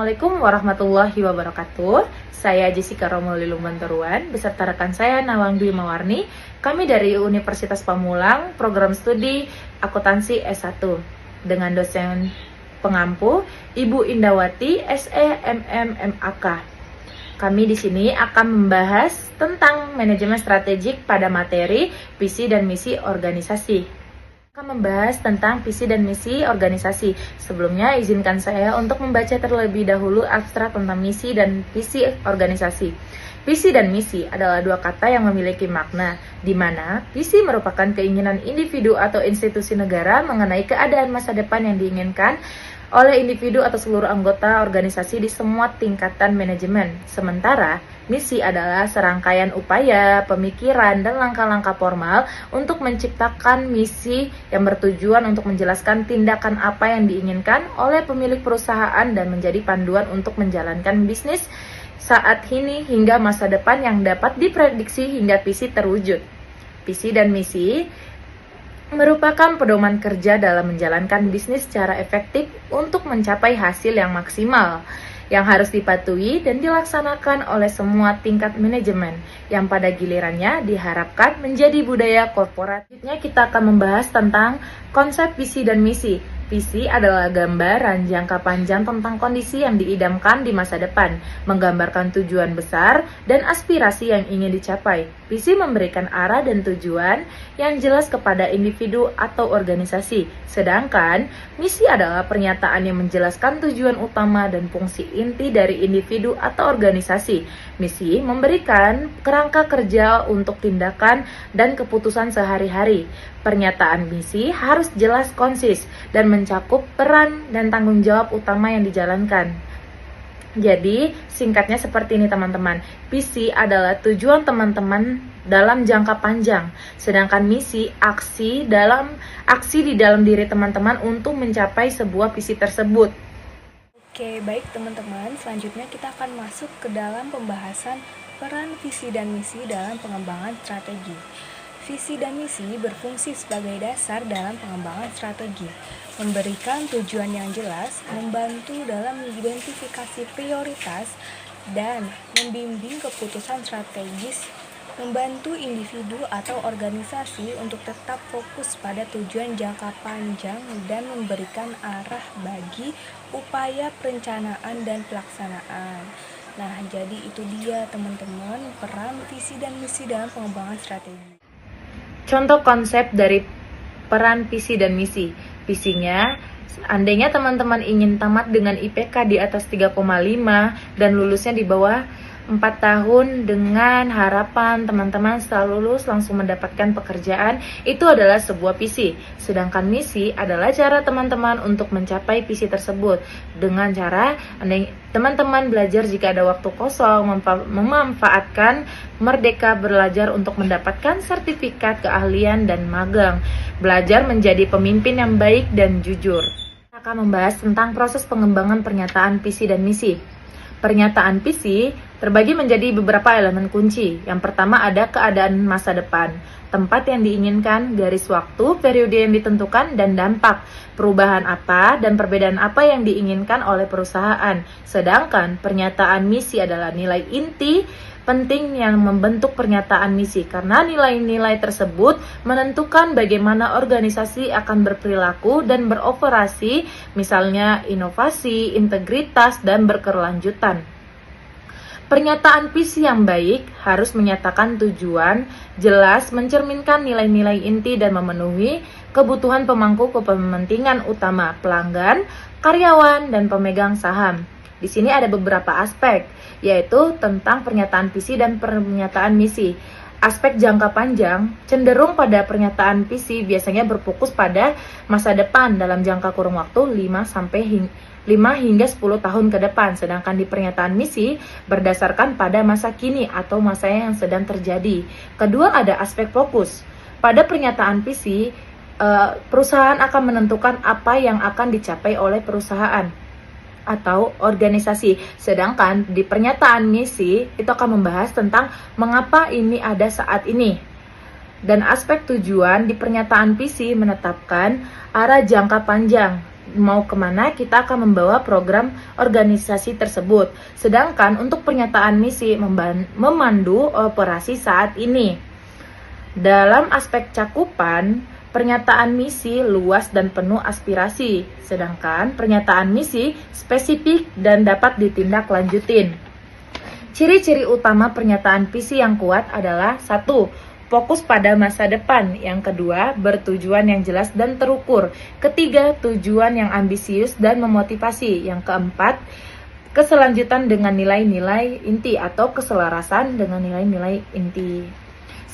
Assalamualaikum warahmatullahi wabarakatuh. Saya Jessica Romauli Lumbanturuan beserta rekan saya Nawang Dwi Mawarni. Kami dari Universitas Pamulang, program studi akuntansi S1 dengan dosen pengampu Ibu Indawati SE MMMAK. Kami di sini akan membahas tentang manajemen strategik pada materi visi dan misi organisasi. Akan membahas tentang visi dan misi organisasi. Sebelumnya, izinkan saya untuk membaca terlebih dahulu abstrak tentang misi dan visi organisasi. Visi dan misi adalah dua kata yang memiliki makna, di mana visi merupakan keinginan individu atau institusi negara mengenai keadaan masa depan yang diinginkan oleh individu atau seluruh anggota organisasi di semua tingkatan manajemen. Sementara, misi adalah serangkaian upaya, pemikiran, dan langkah-langkah formal untuk menciptakan misi yang bertujuan untuk menjelaskan tindakan apa yang diinginkan oleh pemilik perusahaan dan menjadi panduan untuk menjalankan bisnis saat ini hingga masa depan yang dapat diprediksi hingga visi terwujud. Visi dan misi merupakan pedoman kerja dalam menjalankan bisnis secara efektif untuk mencapai hasil yang maksimal, yang harus dipatuhi dan dilaksanakan oleh semua tingkat manajemen, yang pada gilirannya diharapkan menjadi budaya korporat. Selanjutnya kita akan membahas tentang konsep visi dan misi. Visi adalah gambaran jangka panjang tentang kondisi yang diidamkan di masa depan, menggambarkan tujuan besar dan aspirasi yang ingin dicapai. Visi memberikan arah dan tujuan yang jelas kepada individu atau organisasi, sedangkan misi adalah pernyataan yang menjelaskan tujuan utama dan fungsi inti dari individu atau organisasi. Misi memberikan kerangka kerja untuk tindakan dan keputusan sehari-hari. Pernyataan misi harus jelas, konsis, dan mencakup peran dan tanggung jawab utama yang dijalankan. Jadi, singkatnya seperti ini teman-teman. Visi adalah tujuan teman-teman dalam jangka panjang, sedangkan misi aksi di dalam diri teman-teman untuk mencapai sebuah visi tersebut. Oke, baik teman-teman, selanjutnya kita akan masuk ke dalam pembahasan peran visi dan misi dalam pengembangan strategi. Visi dan misi berfungsi sebagai dasar dalam pengembangan strategi, memberikan tujuan yang jelas, membantu dalam mengidentifikasi prioritas, dan membimbing keputusan strategis, membantu individu atau organisasi untuk tetap fokus pada tujuan jangka panjang dan memberikan arah bagi upaya perencanaan dan pelaksanaan. Nah, jadi itu dia teman-teman peran visi dan misi dalam pengembangan strategi. Contoh konsep dari peran visi dan misi. Visinya, andainya teman-teman ingin tamat dengan IPK di atas 3,5 dan lulusnya di bawah 4 tahun dengan harapan teman-teman setelah lulus langsung mendapatkan pekerjaan, itu adalah sebuah visi. Sedangkan misi adalah cara teman-teman untuk mencapai visi tersebut dengan cara teman-teman belajar jika ada waktu kosong, memanfaatkan Merdeka Belajar untuk mendapatkan sertifikat keahlian dan magang, belajar menjadi pemimpin yang baik dan jujur. Kita akan membahas tentang proses pengembangan pernyataan visi dan misi. Pernyataan visi terbagi menjadi beberapa elemen kunci. Yang pertama ada keadaan masa depan, tempat yang diinginkan, garis waktu, periode yang ditentukan, dan dampak, perubahan apa dan perbedaan apa yang diinginkan oleh perusahaan. Sedangkan pernyataan misi adalah nilai inti penting yang membentuk pernyataan misi, karena nilai-nilai tersebut menentukan bagaimana organisasi akan berperilaku dan beroperasi, misalnya inovasi, integritas, dan berkelanjutan. Pernyataan visi yang baik harus menyatakan tujuan, jelas, mencerminkan nilai-nilai inti dan memenuhi kebutuhan pemangku kepentingan utama pelanggan, karyawan, dan pemegang saham. Di sini ada beberapa aspek, yaitu tentang pernyataan visi dan pernyataan misi. Aspek jangka panjang cenderung pada pernyataan visi biasanya berfokus pada masa depan dalam jangka kurun waktu 5 hingga 10 tahun ke depan, sedangkan di pernyataan misi berdasarkan pada masa kini atau masa yang sedang terjadi. Kedua, ada aspek fokus. Pada pernyataan visi, perusahaan akan menentukan apa yang akan dicapai oleh perusahaan atau organisasi. Sedangkan di pernyataan misi itu akan membahas tentang mengapa ini ada saat ini. Dan aspek tujuan di pernyataan visi menetapkan arah jangka panjang mau kemana kita akan membawa program organisasi tersebut. Sedangkan untuk pernyataan misi memandu operasi saat ini. Dalam aspek cakupan, pernyataan misi luas dan penuh aspirasi, sedangkan pernyataan misi spesifik dan dapat ditindaklanjutin. Ciri-ciri utama pernyataan visi yang kuat adalah 1. Fokus pada masa depan. Yang kedua, bertujuan yang jelas dan terukur. Ketiga, tujuan yang ambisius dan memotivasi. Yang keempat, keselanjutan dengan nilai-nilai inti atau keselarasan dengan nilai-nilai inti.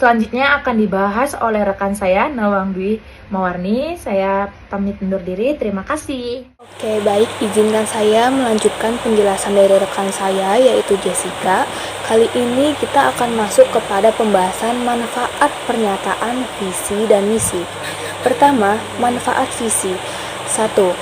Selanjutnya akan dibahas oleh rekan saya, Nawang Dwi Mawarni. Saya pamit undur diri, terima kasih. Oke, baik, izinkan saya melanjutkan penjelasan dari rekan saya, yaitu Jessica. Kali ini kita akan masuk kepada pembahasan manfaat pernyataan visi dan misi. Pertama, manfaat visi. 1.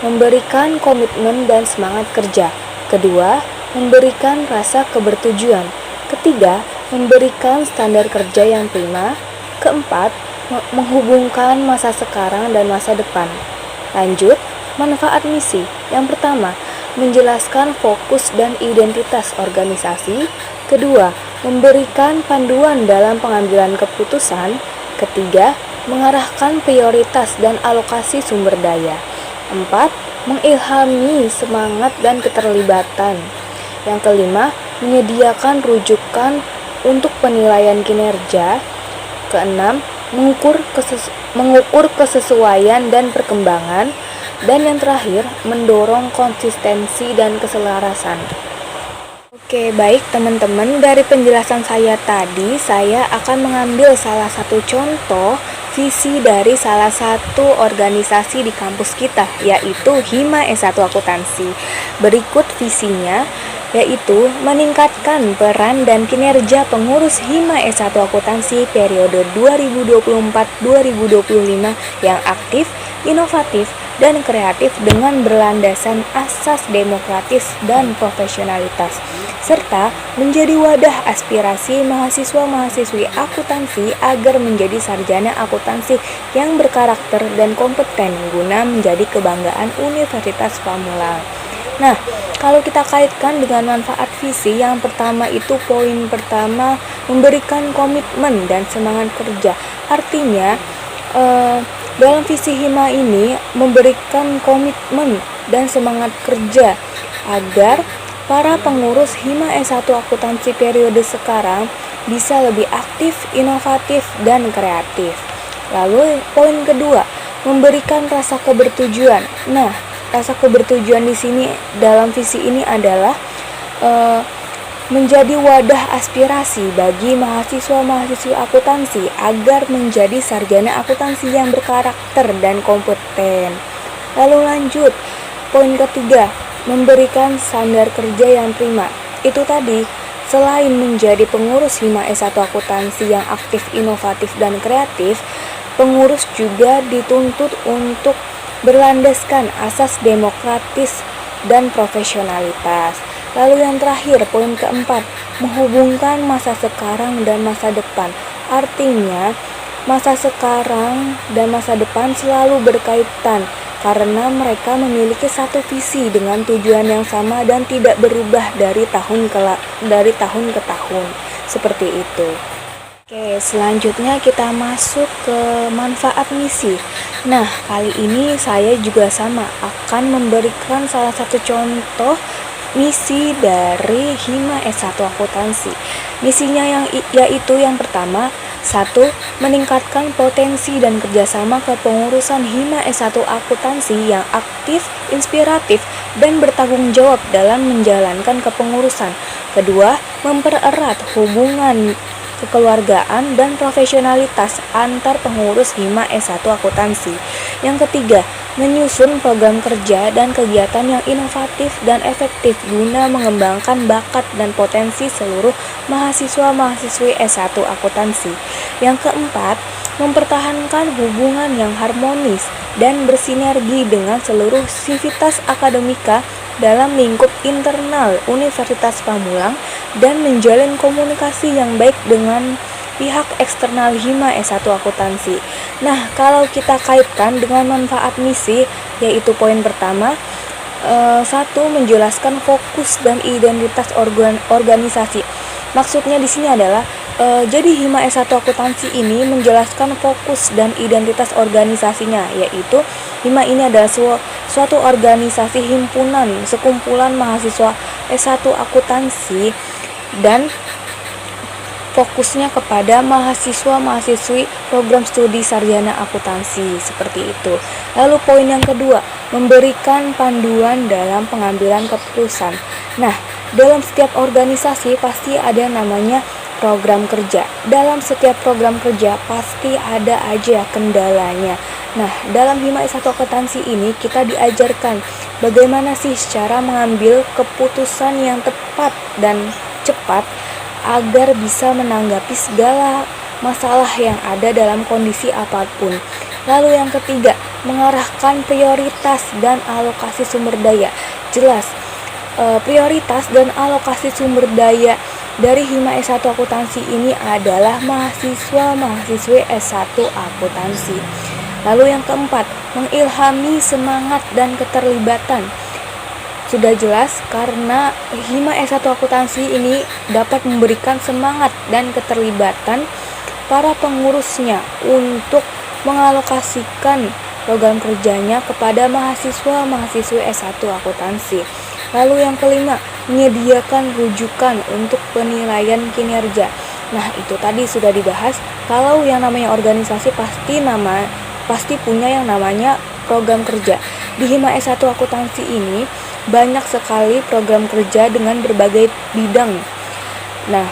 Memberikan komitmen dan semangat kerja. Kedua, memberikan rasa kebertujuan. Ketiga, memberikan standar kerja yang prima. Keempat, menghubungkan masa sekarang dan masa depan. Lanjut, manfaat misi. Yang pertama, menjelaskan fokus dan identitas organisasi. Kedua, memberikan panduan dalam pengambilan keputusan. Ketiga, mengarahkan prioritas dan alokasi sumber daya. Empat, mengilhami semangat dan keterlibatan. Yang kelima, menyediakan rujukan untuk penilaian kinerja. Keenam, mengukur kesesuaian dan perkembangan. Dan yang terakhir, mendorong konsistensi dan keselarasan. Oke, baik teman-teman, dari penjelasan saya tadi, saya akan mengambil salah satu contoh visi dari salah satu organisasi di kampus kita, yaitu Hima S1 Akuntansi. Berikut visinya, yaitu meningkatkan peran dan kinerja pengurus Hima S1 Akuntansi periode 2024-2025 yang aktif, inovatif, dan kreatif dengan berlandasan asas demokratis dan profesionalitas, serta menjadi wadah aspirasi mahasiswa-mahasiswi akuntansi agar menjadi sarjana akuntansi yang berkarakter dan kompeten guna menjadi kebanggaan Universitas Pamulang. Nah, kalau kita kaitkan dengan manfaat visi, yang pertama itu poin pertama, memberikan komitmen dan semangat kerja. Artinya, dalam visi Hima ini memberikan komitmen dan semangat kerja agar para pengurus Hima S1 Akuntansi periode sekarang bisa lebih aktif, inovatif, dan kreatif. Lalu poin kedua, memberikan rasa kebertujuan. Nah, rasa kebertujuan di sini dalam visi ini adalah menjadi wadah aspirasi bagi mahasiswa-mahasiswi akuntansi agar menjadi sarjana akuntansi yang berkarakter dan kompeten. Lalu lanjut, poin ketiga, memberikan standar kerja yang prima. Itu tadi, selain menjadi pengurus Hima S1 Akuntansi yang aktif, inovatif, dan kreatif, pengurus juga dituntut untuk berlandaskan asas demokratis dan profesionalitas. Lalu yang terakhir, poin keempat, menghubungkan masa sekarang dan masa depan. Artinya, masa sekarang dan masa depan selalu berkaitan karena mereka memiliki satu visi dengan tujuan yang sama dan tidak berubah dari tahun ke tahun. Seperti itu. Oke, selanjutnya kita masuk ke manfaat misi. Nah, kali ini saya juga sama akan memberikan salah satu contoh misi dari Hima S1 Akuntansi. Misinya yaitu yang pertama, 1. Meningkatkan potensi dan kerjasama kepengurusan Hima S1 Akuntansi yang aktif, inspiratif, dan bertanggung jawab dalam menjalankan kepengurusan. Kedua, mempererat hubungan kekeluargaan dan profesionalitas antar pengurus Hima S1 Akuntansi. Yang ketiga, menyusun program kerja dan kegiatan yang inovatif dan efektif guna mengembangkan bakat dan potensi seluruh mahasiswa-mahasiswi S1 Akuntansi. Yang keempat, mempertahankan hubungan yang harmonis dan bersinergi dengan seluruh sivitas akademika dalam lingkup internal Universitas Pamulang dan menjalin komunikasi yang baik dengan pihak eksternal Hima S1 Akuntansi. Nah, kalau kita kaitkan dengan manfaat misi, yaitu poin pertama, satu, menjelaskan fokus dan identitas organisasi. Maksudnya di sini adalah jadi Hima S1 Akuntansi ini menjelaskan fokus dan identitas organisasinya, yaitu Hima ini adalah suatu organisasi himpunan sekumpulan mahasiswa S1 Akuntansi dan fokusnya kepada mahasiswa-mahasiswi program studi sarjana akuntansi, seperti itu. Lalu poin yang kedua, memberikan panduan dalam pengambilan keputusan. Nah, dalam setiap organisasi pasti ada namanya program kerja. Dalam setiap program kerja pasti ada aja kendalanya. Nah, dalam Hima S1 Akuntansi ini kita diajarkan bagaimana sih cara mengambil keputusan yang tepat dan cepat agar bisa menanggapi segala masalah yang ada dalam kondisi apapun. Lalu yang ketiga, mengarahkan prioritas dan alokasi sumber daya. Jelas, prioritas dan alokasi sumber daya dari Hima S1 Akuntansi ini adalah mahasiswa-mahasiswi S1 Akuntansi. Lalu yang keempat, mengilhami semangat dan keterlibatan. Sudah jelas karena Hima S1 Akuntansi ini dapat memberikan semangat dan keterlibatan para pengurusnya untuk mengalokasikan program kerjanya kepada mahasiswa-mahasiswi S1 Akuntansi. Lalu yang kelima, menyediakan rujukan untuk penilaian kinerja. Nah, itu tadi sudah dibahas. Kalau yang namanya organisasi pasti punya yang namanya program kerja. Di Hima S1 Akuntansi ini banyak sekali program kerja dengan berbagai bidang. Nah,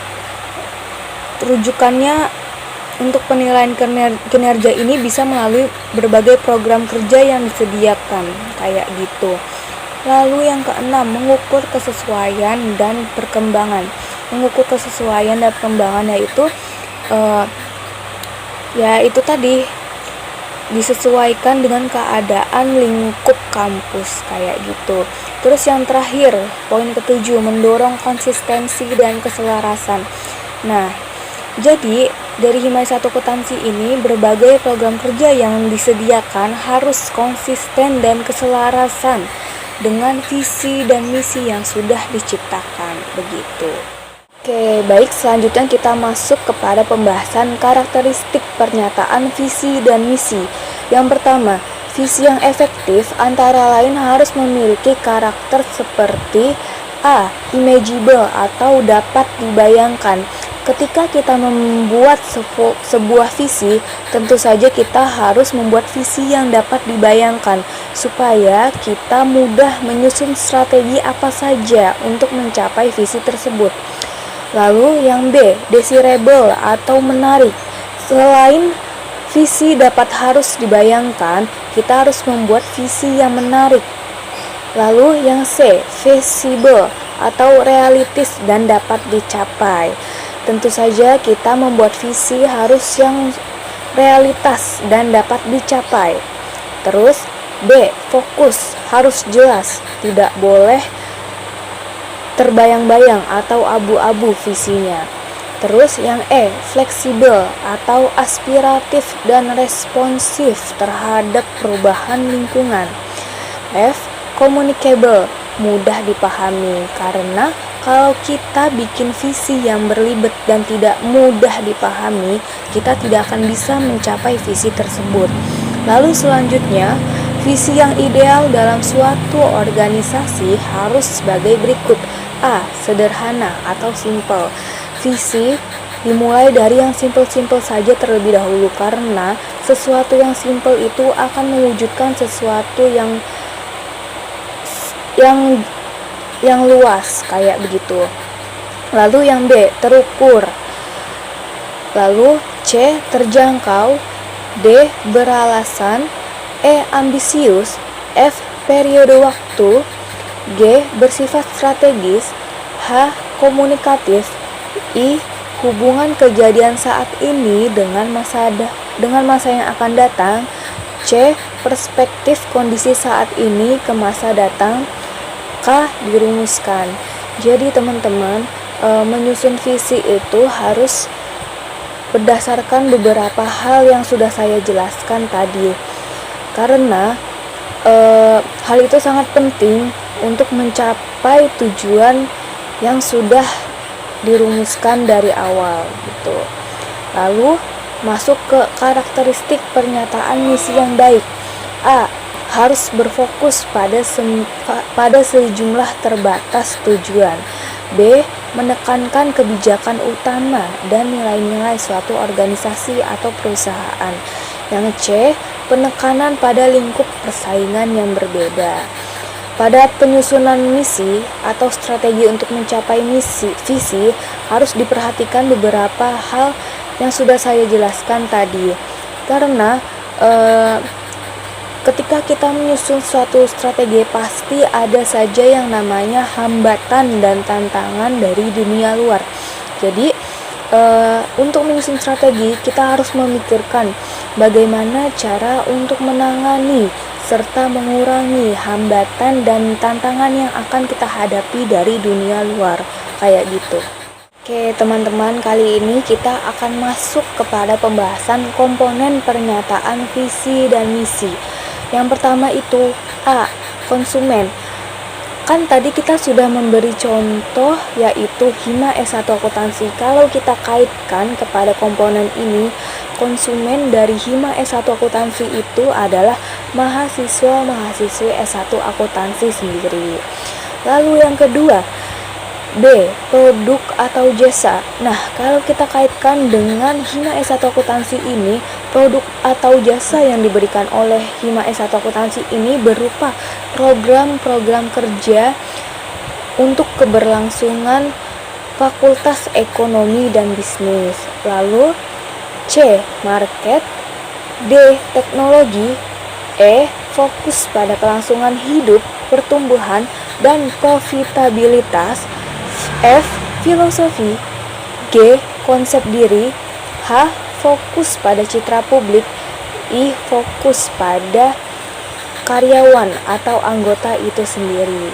rujukannya untuk penilaian kinerja ini bisa melalui berbagai program kerja yang disediakan, kayak gitu. Lalu yang keenam, mengukur kesesuaian dan perkembangan. Mengukur kesesuaian dan perkembangan yaitu tadi disesuaikan dengan keadaan lingkup kampus, kayak gitu. Terus yang terakhir, poin ketujuh, mendorong konsistensi dan keselarasan. Nah, jadi dari Hima S1 Akuntansi ini berbagai program kerja yang disediakan harus konsisten dan keselarasan dengan visi dan misi yang sudah diciptakan, begitu. Oke, baik, selanjutnya kita masuk kepada pembahasan karakteristik pernyataan visi dan misi. Yang pertama, visi yang efektif antara lain harus memiliki karakter seperti A. Imaginable atau dapat dibayangkan. Ketika kita membuat sebuah visi, tentu saja kita harus membuat visi yang dapat dibayangkan supaya kita mudah menyusun strategi apa saja untuk mencapai visi tersebut. Lalu yang B, desirable atau menarik. Selain visi harus dibayangkan, kita harus membuat visi yang menarik. Lalu yang C, feasible atau realistis dan dapat dicapai. Tentu saja kita membuat visi harus yang realitas dan dapat dicapai. Terus B, fokus, harus jelas, tidak boleh terbayang-bayang atau abu-abu visinya. Terus yang E, fleksibel atau aspiratif dan responsif terhadap perubahan lingkungan. F, communicable, mudah dipahami, karena kalau kita bikin visi yang berlibat dan tidak mudah dipahami, kita tidak akan bisa mencapai visi tersebut. Lalu selanjutnya, visi yang ideal dalam suatu organisasi harus sebagai berikut. A, sederhana atau simple. Visi dimulai dari yang simple-simple saja terlebih dahulu, karena sesuatu yang simple itu akan mewujudkan sesuatu yang luas, kayak begitu. Lalu yang B, terukur. Lalu C, terjangkau. D, beralasan. E, ambisius. F, periode waktu. G, bersifat strategis. H, komunikatif. I, hubungan kejadian saat ini dengan masa yang akan datang. C, perspektif kondisi saat ini ke masa datang. K, dirumuskan. Jadi teman-teman, menyusun visi itu harus berdasarkan beberapa hal yang sudah saya jelaskan tadi. Karena hal itu sangat penting untuk mencapai tujuan yang sudah dirumuskan dari awal gitu. Lalu masuk ke karakteristik pernyataan misi yang baik. A. Harus berfokus pada sejumlah terbatas tujuan. B. Menekankan kebijakan utama dan nilai-nilai suatu organisasi atau perusahaan. Yang C. Penekanan pada lingkup persaingan yang berbeda. Pada penyusunan misi atau strategi untuk mencapai visi harus diperhatikan beberapa hal yang sudah saya jelaskan tadi. Karena ketika kita menyusun suatu strategi, pasti ada saja yang namanya hambatan dan tantangan dari dunia luar. Jadi untuk menyusun strategi, kita harus memikirkan bagaimana cara untuk menangani serta mengurangi hambatan dan tantangan yang akan kita hadapi dari dunia luar, kayak gitu. Oke teman-teman, kali ini kita akan masuk kepada pembahasan komponen pernyataan visi dan misi. Yang pertama itu A. Konsumen. Kan tadi kita sudah memberi contoh yaitu Hima S1 Akuntansi. Kalau kita kaitkan kepada komponen ini, konsumen dari Hima S1 Akuntansi itu adalah mahasiswa-mahasiswi S1 Akuntansi sendiri. Lalu yang kedua, B. Produk atau jasa. Nah, kalau kita kaitkan dengan Hima S1 Akuntansi ini, produk atau jasa yang diberikan oleh Hima S1 Akuntansi ini berupa program-program kerja untuk keberlangsungan Fakultas Ekonomi dan Bisnis. Lalu C. Market. D. Teknologi. E. Fokus pada kelangsungan hidup, pertumbuhan, dan profitabilitas. F. Filosofi. G. Konsep diri. H. Fokus pada citra publik. I. Fokus pada karyawan atau anggota itu sendiri.